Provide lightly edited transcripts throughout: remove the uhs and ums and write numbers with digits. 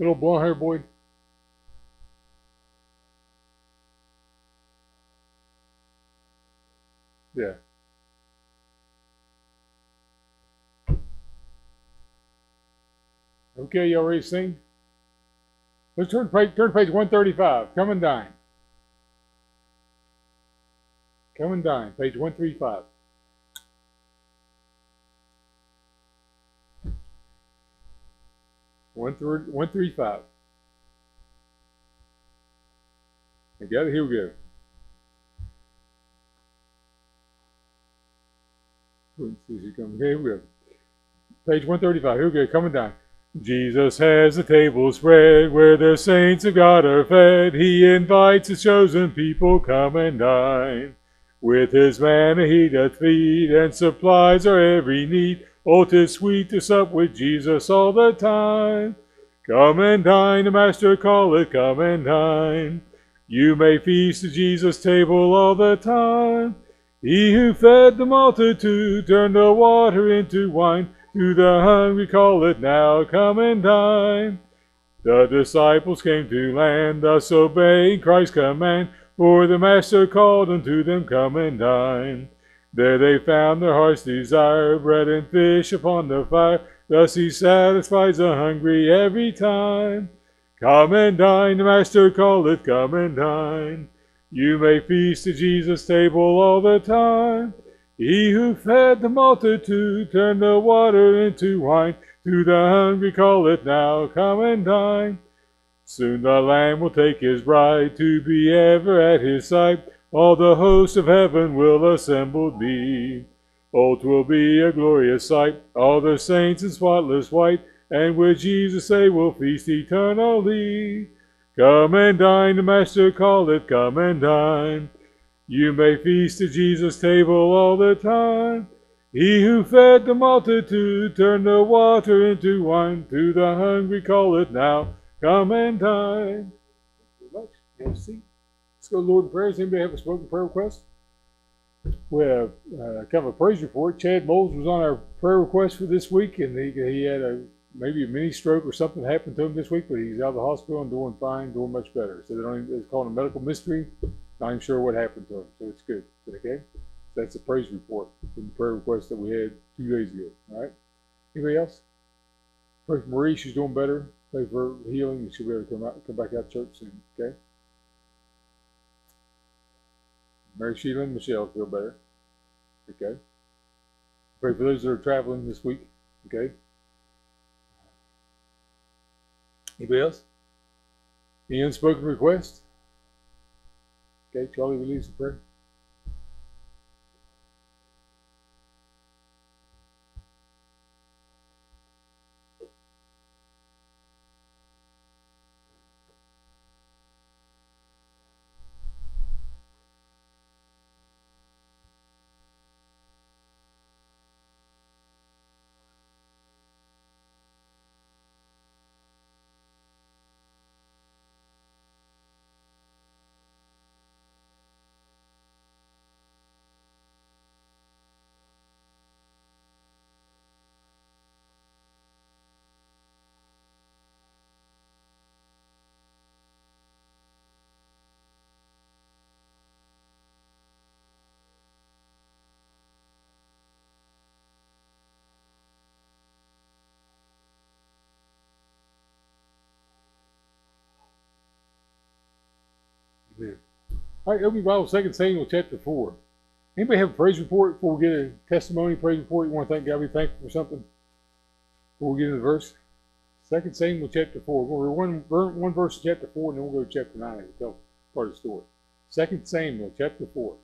Little blonde haired boy. Yeah. Okay, y'all ready to sing? Let's turn to page 135. Come and dine. Come and dine. Page 135. 135. Together, here we go. Here we go. Page 135. Here we go. Come and dine. Jesus has a table spread where the saints of God are fed. He invites his chosen people, come and dine. With his manna he doth feed and supplies our every need. Oh, 'tis sweet to sup with Jesus all the time. Come and dine, the Master calleth, come and dine. You may feast at Jesus' table all the time. He who fed the multitude turned the water into wine. To the hungry call it now, come and dine. The disciples came to land, thus obeying Christ's command. For the Master called unto them, come and dine. There they found their heart's desire, bread and fish upon the fire. Thus he satisfies the hungry every time. Come and dine, the Master calleth, come and dine. You may feast at Jesus' table all the time. He who fed the multitude turned the water into wine. To the hungry calleth now, come and dine. Soon the Lamb will take his bride to be ever at his side. All the hosts of heaven will assembled be. Oh, 'twill be a glorious sight, all the saints in spotless white, and with Jesus they will feast eternally. Come and dine, the Master calleth, come and dine. You may feast at Jesus' table all the time. He who fed the multitude turned the water into wine. To the hungry calleth now, come and dine. Thank you very much. Have a seat. Let's go to Lord in prayer. Does anybody have a spoken prayer request? We have kind of a praise report. Chad Moles was on our prayer request for this week, and he had maybe a mini stroke or something happened to him this week, but he's out of the hospital and doing fine, doing much better. So it's called a medical mystery. Not even sure what happened to him, so it's good. Okay? That's a praise report from the prayer request that we had 2 days ago. All right? Anybody else? Pray for Marie. She's doing better. Pray for her healing, and she'll be able to come back out to church soon. Okay? Mary Sheila and Michelle feel better. Okay? Pray for those that are traveling this week. Okay? Anybody else? Any unspoken requests? Okay, Charlie, release the prayer. Amen. All right, open your Bible, 2 Samuel chapter 4. Anybody have a praise report before we get a testimony, praise report? You want to thank God, be thankful for something before we get into the verse? 2 Samuel chapter 4. We'll read one verse in chapter 4, and then we'll go to chapter 9 and tell part of the story. 2 Samuel chapter 4.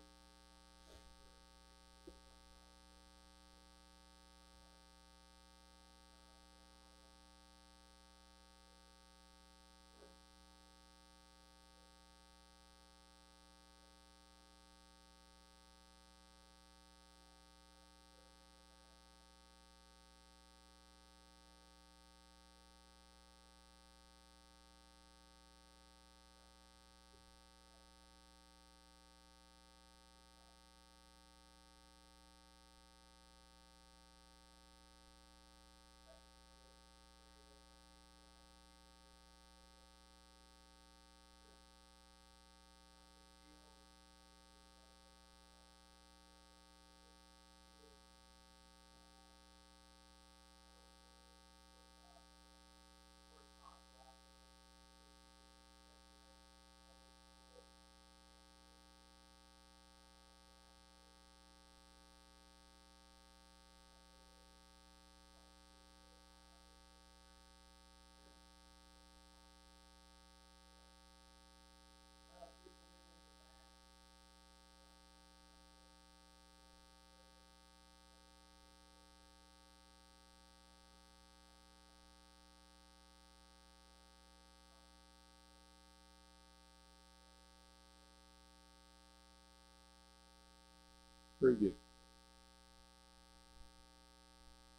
Very good.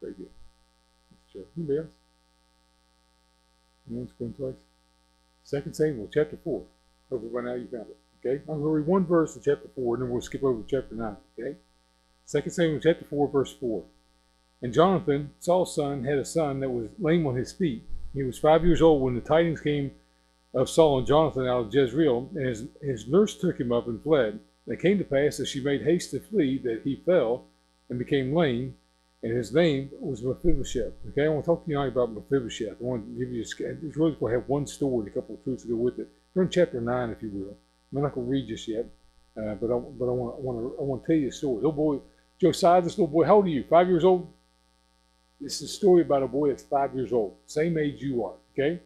Very good. Sure. Anybody else? Once, going twice. 2 Samuel chapter 4. Hopefully by now you found it. Okay? I'm going to read one verse in chapter 4, and then we'll skip over to chapter 9. Okay? 2 Samuel chapter 4, verse 4. And Jonathan, Saul's son, had a son that was lame on his feet. He was 5 years old when the tidings came of Saul and Jonathan out of Jezreel, and his nurse took him up and fled. And it came to pass, as she made haste to flee, that he fell and became lame, and his name was Mephibosheth. Okay, I want to talk to you now about Mephibosheth. I want to give you it's really going to have one story and a couple of truths to go with it. Turn chapter 9, if you will. I'm not going to read just yet, but I want to tell you a story. Little boy, Josiah, this little boy, how old are you? 5 years old? This is a story about a boy that's 5 years old, same age you are. Okay,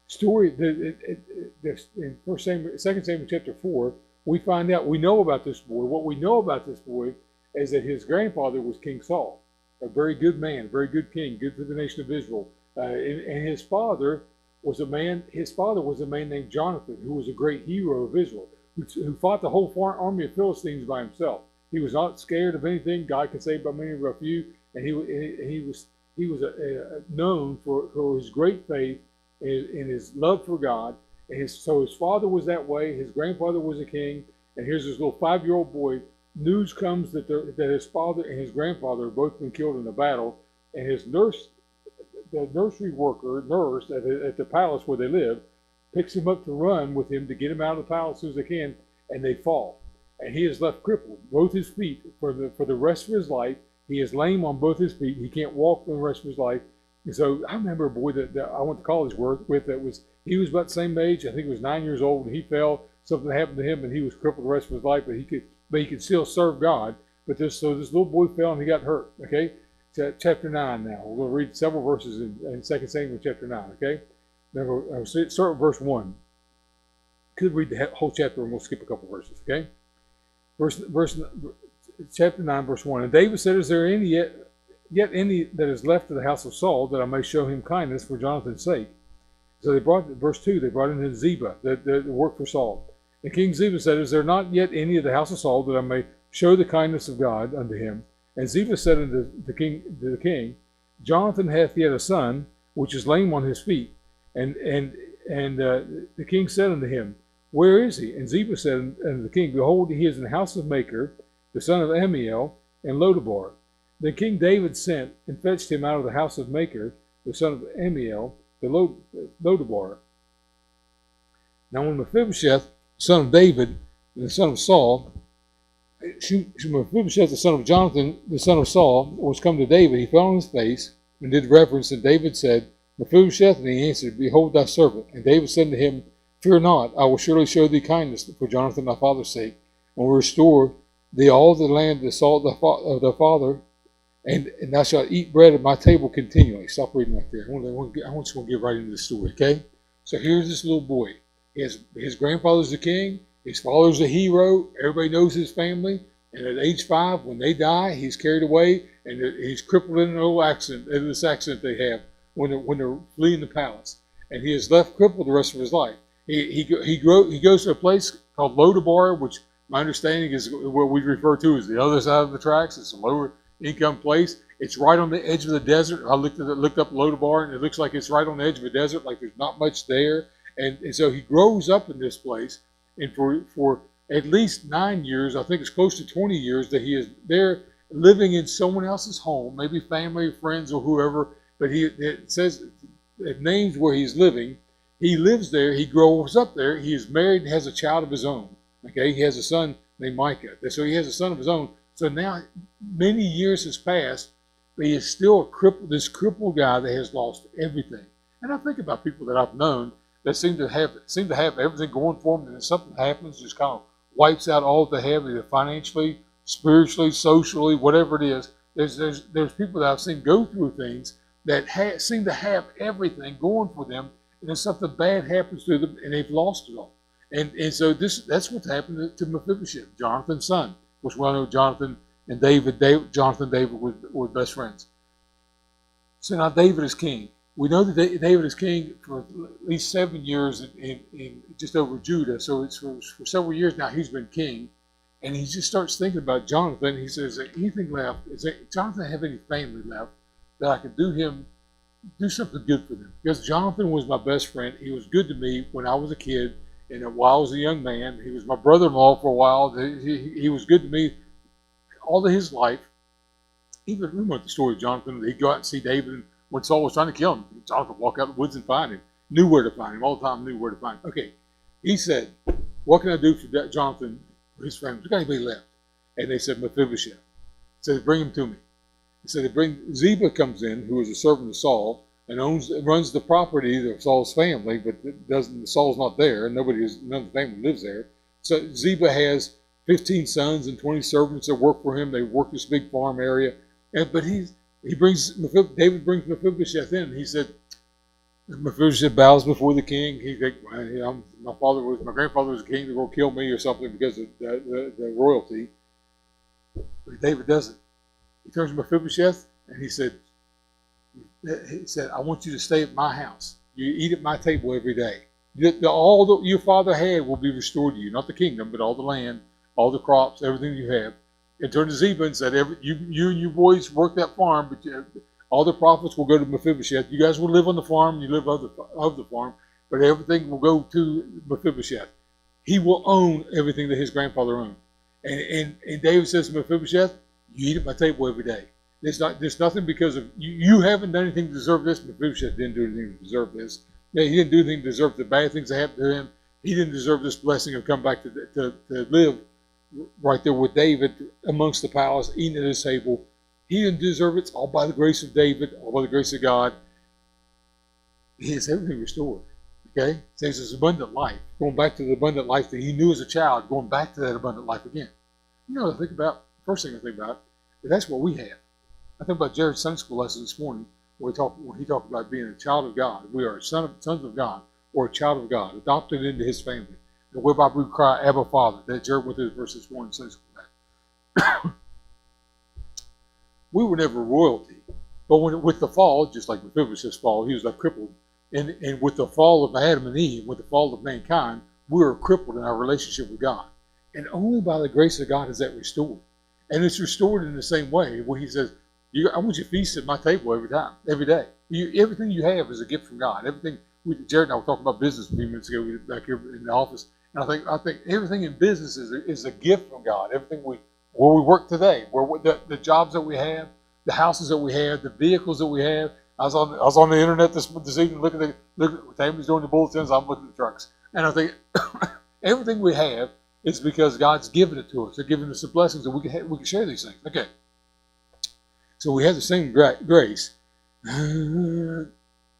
story. In 2 Samuel chapter 4, we find out we know about this boy. What we know about this boy is that his grandfather was King Saul, a very good man, a very good king, good for the nation of Israel. And his father was a man. His father was a man named Jonathan, who was a great hero of Israel, who fought the whole army of Philistines by himself. He was not scared of anything. God can save by many but few, and he was known for his great faith and his love for God. And so his father was that way. His grandfather was a king, and here's this little 5-year-old boy. News comes that his father and his grandfather have both been killed in a battle, and his nurse, the nursery nurse at the palace where they live, picks him up to run with him to get him out of the palace as soon as they can, and they fall. And he is left crippled, both his feet, for the rest of his life. He is lame on both his feet. He can't walk for the rest of his life. And so I remember a boy that I went to college with he was about the same age. I think he was 9 years old, and he fell. Something happened to him, and he was crippled the rest of his life, but he could still serve God. But this little boy fell, and he got hurt. Okay, chapter 9 now. We're going to read several verses in 2 Samuel chapter 9. Okay, now we'll start with verse 1. Could read the whole chapter, and we'll skip a couple verses. Okay, chapter 9, verse 1. And David said, "Is there any yet any that is left of the house of Saul, that I may show him kindness for Jonathan's sake?" So they brought, verse 2, they brought in Ziba, that worked for Saul. And King Ziba said, "Is there not yet any of the house of Saul, that I may show the kindness of God unto him?" And Ziba said unto the king, "Jonathan hath yet a son, which is lame on his feet." And the king said unto him, "Where is he?" And Ziba said unto the king, "Behold, he is in the house of Machir, the son of Ammiel, and Lodabar." Then King David sent and fetched him out of the house of Machir, the son of Ammiel, the Lodabar. Now when Mephibosheth, son of David, and the son of Saul, Mephibosheth, the son of Jonathan, the son of Saul, was come to David, he fell on his face and did reverence. And David said, "Mephibosheth," and he answered, "Behold thy servant." And David said to him, "Fear not, I will surely show thee kindness for Jonathan thy father's sake, and will restore thee all the land of Saul thy father, and thou shalt eat bread at my table continually." Stop reading right there. I just want to get right into the story, okay? So here's this little boy. His grandfather's the king. His father's a hero. Everybody knows his family. And at age 5, when they die, he's carried away, and he's crippled in this accident they have when they're fleeing the palace. And he is left crippled the rest of his life. He goes to a place called Lodabar, which my understanding is what we refer to as the other side of the tracks. It's a lower income place. It's right on the edge of the desert. I looked up Lodabar, and it looks like it's right on the edge of a desert, like there's not much there. And so he grows up in this place, and for at least 9 years, I think it's close to 20 years, that he is there living in someone else's home, maybe family, friends, or whoever. But it says it names where he's living. He lives there. He grows up there. He is married and has a child of his own. Okay, he has a son named Micah. So he has a son of his own. So now many years has passed, but he is still this crippled guy that has lost everything. And I think about people that I've known that seem to have everything going for them, and if something happens, just kind of wipes out all that they have, either financially, spiritually, socially, whatever it is. There's people that I've seen go through things that seem to have everything going for them, and then something bad happens to them, and they've lost it all. And so that's what's happened to Mephibosheth, Jonathan's son, which we all know Jonathan and Jonathan and David were best friends. So now David is king. We know that David is king for at least 7 years in just over Judah. So it's for several years now he's been king. And he just starts thinking about Jonathan. He says, is there anything left? Does Jonathan have any family left that I could do something good for them? Because Jonathan was my best friend. He was good to me when I was a kid and while I was a young man. He was my brother-in-law for a while. He was good to me all of his life. Even remember the story of Jonathan. He'd go out and see David, and when Saul was trying to kill him, Jonathan would walk out in the woods and find him. Knew where to find him all the time. Knew where to find him. Okay, he said, "What can I do for Jonathan, for his family? There's got anybody left?" And they said, "Mephibosheth." He said, "Bring him to me." He said, Ziba comes in, who is a servant of Saul, and runs the property of Saul's family, but Saul's not there, and none of the family lives there. So Ziba has 15 sons and 20 servants that work for him. They work this big farm area, but David brings Mephibosheth in. He said, Mephibosheth bows before the king. He thinks, well, my grandfather was a king. They're going to kill me or something because of the royalty. But David doesn't. He turns to Mephibosheth and he said, I want you to stay at my house. You eat at my table every day. All that your father had will be restored to you. Not the kingdom, but all the land, all the crops, everything you have. And turned to Ziba and said, you and you boys work that farm, but all the profits will go to Mephibosheth. You guys will live on the farm, you live of the farm, but everything will go to Mephibosheth. He will own everything that his grandfather owned. And David says to Mephibosheth, you eat at my table every day. There's nothing because of you haven't done anything to deserve this. Mephibosheth didn't do anything to deserve this. Yeah, he didn't do anything to deserve the bad things that happened to him. He didn't deserve this blessing of coming back to live right there with David amongst the palace, eating at his table. He didn't deserve it. It's all by the grace of David, all by the grace of God. He has everything restored. Okay? It says it's abundant life. Going back to the abundant life that he knew as a child, going back to that abundant life again. You know what I think about? First thing I think about is that's what we have. I think about Jared's Sunday school lesson this morning where he talked about being a child of God. We are sons of God or a child of God, adopted into his family. And whereby we cry, Abba, Father. That Jared went through the verse this morning in Sunday school. We were never royalty. But with the fall, just like Mephibosheth's fall, he was like crippled. And with the fall of Adam and Eve, with the fall of mankind, we were crippled in our relationship with God. And only by the grace of God is that restored. And it's restored in the same way where he says, I want you to feast at my table every day. Everything you have is a gift from God. Jared and I were talking about business a few minutes ago back here in the office. And I think everything in business is a gift from God. Everything where we work today, the jobs that we have, the houses that we have, the vehicles that we have. I was on the internet this evening looking at Tammy's doing the bulletins. I'm looking at the trucks, and I think everything we have is because God's given it to us. They're giving us the blessings that we can share these things. Okay, so we have the same grace that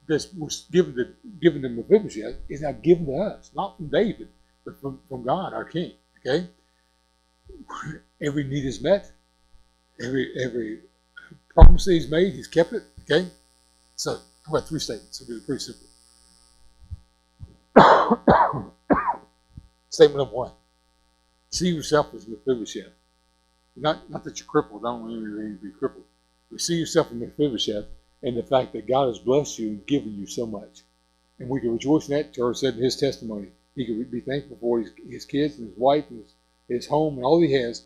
was given to Mephibosheth is now given to us, not from David, but from God, our King. Okay, every need is met. Every promise that he's made, he's kept it. Okay, so I've got three statements. It'll be pretty simple. Statement number one: see yourself as Mephibosheth. Not that you're crippled. I don't want you to be crippled. But see yourself as Mephibosheth, and the fact that God has blessed you and given you so much, and we can rejoice in that. George said in his testimony, he could be thankful for his kids and his wife and his home and all he has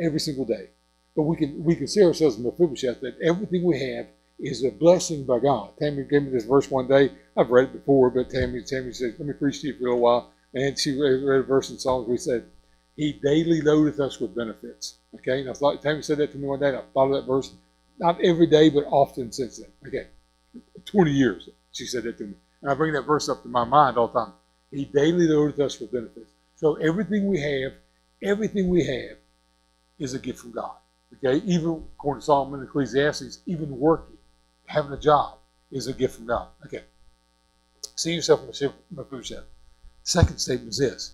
every single day. But we can see ourselves in Mephibosheth that everything we have is a blessing by God. Tammy gave me this verse one day. I've read it before, but Tammy said, let me preach to you for a little while. And she read a verse in Psalms where he said, he daily loadeth us with benefits. Okay, and I thought Tammy said that to me one day, and I thought of that verse, not every day, but often since then. Okay, 20 years she said that to me. And I bring that verse up to my mind all the time. He daily loadeth us with benefits. So everything we have is a gift from God. Okay, even according to Solomon and Ecclesiastes, even working, having a job is a gift from God. Okay, see yourself in Mephibosheth. Second statement is this: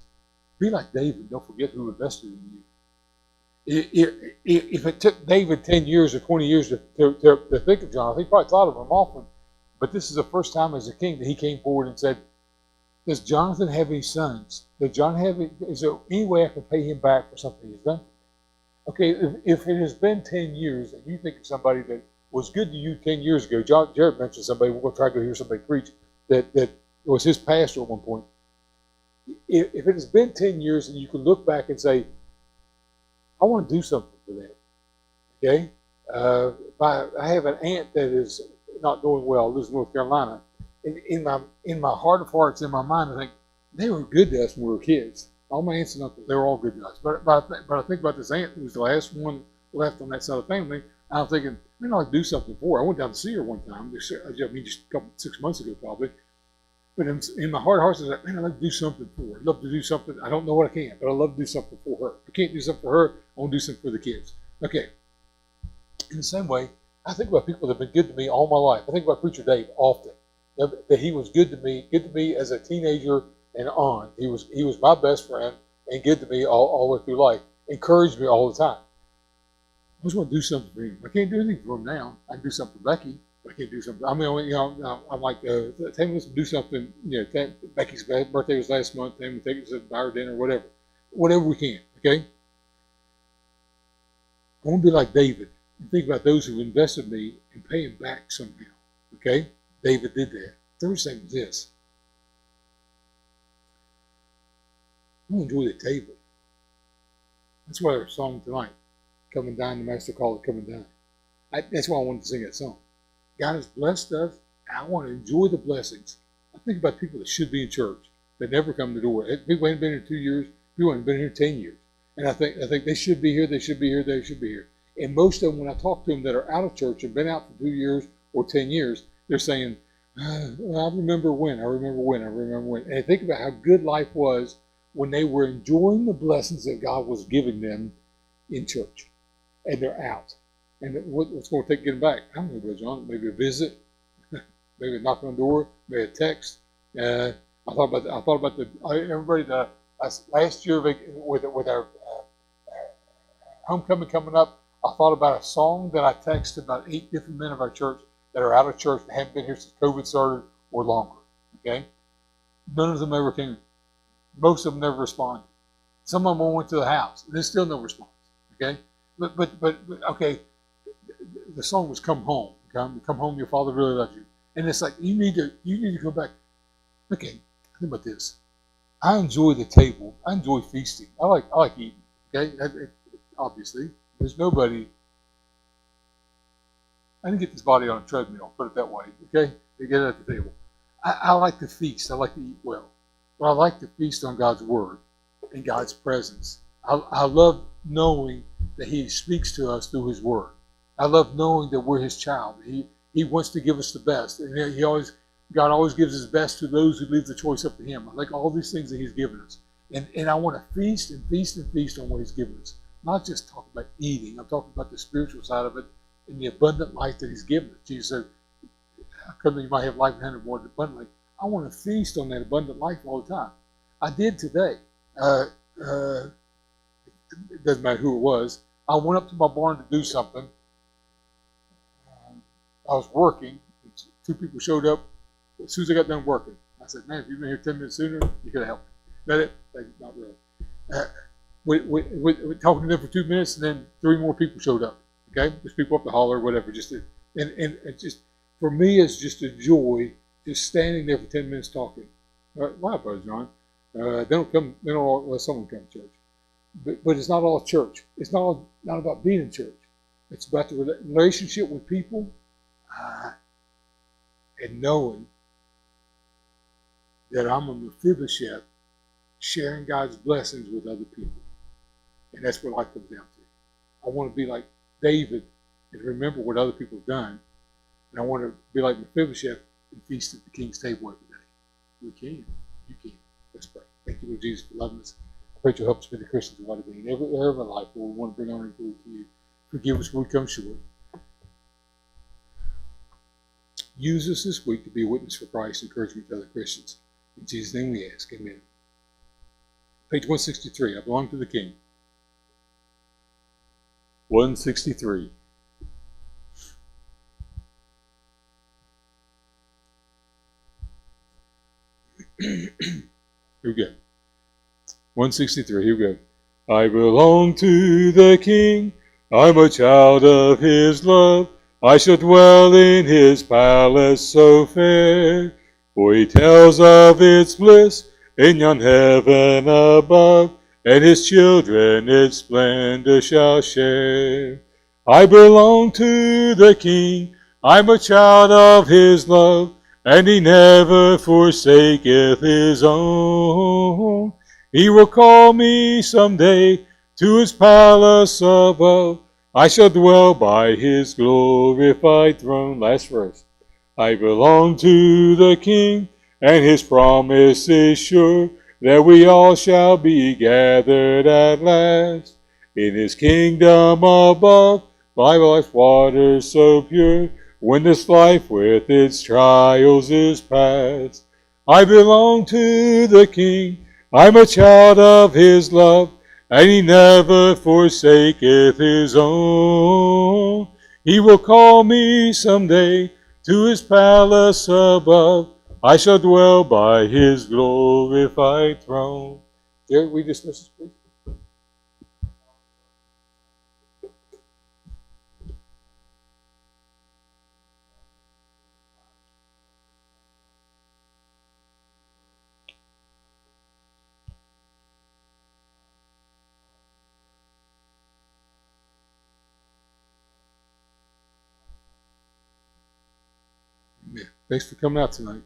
be like David. Don't forget who invested in you. If it took David 10 years or 20 years to think of Jonathan, he probably thought of him often. But this is the first time as a king that he came forward and said, does Jonathan have any sons? Is there any way I can pay him back for something he's done? Okay, if it has been 10 years and you think of somebody that was good to you 10 years ago, Jared mentioned somebody, we're going to try to go hear somebody preach, that was his pastor at one point. If it has been 10 years and you can look back and say, I want to do something for them. Okay? I have an aunt that is not doing well, lives in North Carolina. In my heart of hearts, in my mind, I think they were good to us when we were kids. All my aunts and uncles, they were all good to us. But I think about this aunt who was the last one left on that side of the family. I'm thinking, man, I'd do something for her. I went down to see her one time. Just a couple 6 months ago, probably. But in my heart of hearts, I was like, man, I'd love to do something for her. I'd love to do something. I don't know what I can, but I'd love to do something for her. If I can't do something for her, I want to do something for the kids. Okay. In the same way, I think about people that have been good to me all my life. I think about Preacher Dave often. That he was good to me as a teenager and on. He was my best friend and good to me all the way through life. Encouraged me all the time. I just want to do something for him. I can't do anything for him now. I can do something for Becky. I can't do something. I mean, I'm like, Tammy, let's do something. Becky's birthday was last month. Tammy, take us to buy her dinner, whatever we can. Okay. I want to be like David and think about those who invested in me and pay him back somehow. Okay. David did that. Third thing was this. I want to enjoy the table. That's why our song tonight, "Come and Dine," the Master called it "Come and Dine." That's why I wanted to sing that song. God has blessed us, and I want to enjoy the blessings. I think about people that should be in church that never come to the door. People haven't been here 2 years. People haven't been here 10 years. And I think they should be here. They should be here. They should be here. And most of them, when I talk to them that are out of church and been out for 2 years or 10 years, they're saying, well, I remember when. And I think about how good life was when they were enjoying the blessings that God was giving them in church. And they're out. And what's going to take to get them back? I don't know, Brother John. Maybe a visit, maybe a knock on the door, maybe a text. I thought about everybody last year with our homecoming coming up. I thought about a song that I texted about 8 different men of our church that are out of church and haven't been here since COVID started or longer. Okay, none of them ever came. Most of them never responded. Some of them went to the house and there's still no response. Okay, but okay. The song was "Come Home." Come home, your Father really loves you. And it's like you need to go back. Okay, think about this. I enjoy the table. I enjoy feasting. I like eating. Okay, obviously, there's nobody. I didn't get this body on a treadmill. Put it that way. Okay, to get it at the table. I like to feast. I like to eat well, but I like to feast on God's word and God's presence. I love knowing that He speaks to us through His word. I love knowing that we're His child. He wants to give us the best, and God always gives His best to those who leave the choice up to Him. I like all these things that He's given us, and I want to feast and feast and feast on what He's given us. Not just talk about eating. I'm talking about the spiritual side of it and the abundant life that He's given us. Jesus said, "I come that you might have life and have it more abundantly." I want to feast on that abundant life all the time. I did today. It doesn't matter who it was. I went up to my barn to do something. I was working. 2 people showed up as soon as I got done working. I said, "Man, if you'd been here 10 minutes sooner, you could have helped me." That it? Not really. We talking to them for 2 minutes, and then 3 more people showed up. Okay, there's people up the holler, whatever. And it just for me, it's just a joy just standing there for 10 minutes talking. Why, Brother John? They don't come. They don't let someone come to church. But it's not all church. It's not about being in church. It's about the relationship with people. And knowing that I'm a Mephibosheth sharing God's blessings with other people. And that's what life comes down to. I want to be like David and remember what other people have done. And I want to be like Mephibosheth and feast at the king's table every day. We can. You can. Let's pray. Thank you, Lord Jesus, for loving us. I pray you'll help us be the Christians we want to be in every area of our life where we want to bring honor and glory to you. Forgive us when we come short. Use us this week to be a witness for Christ, encouragement to other Christians. In Jesus' name we ask. Amen. Page 163. I belong to the King. 163. Here we go. 163. Here we go. I belong to the King. I'm a child of His love. I shall dwell in His palace so fair, for He tells of its bliss in yon heaven above, and his children its splendor shall share. I belong to the King, I'm a child of his love, and he never forsaketh his own. He will call me someday to his palace above. I shall dwell by his glorified throne. Last verse. I belong to the King, and his promise is sure that we all shall be gathered at last in his kingdom above, by life's waters so pure, when this life with its trials is past. I belong to the King, I'm a child of his love, and he never forsaketh his own. He will call me someday to his palace above. I shall dwell by his glorified throne. Derek, we dismiss this, please? Thanks for coming out tonight.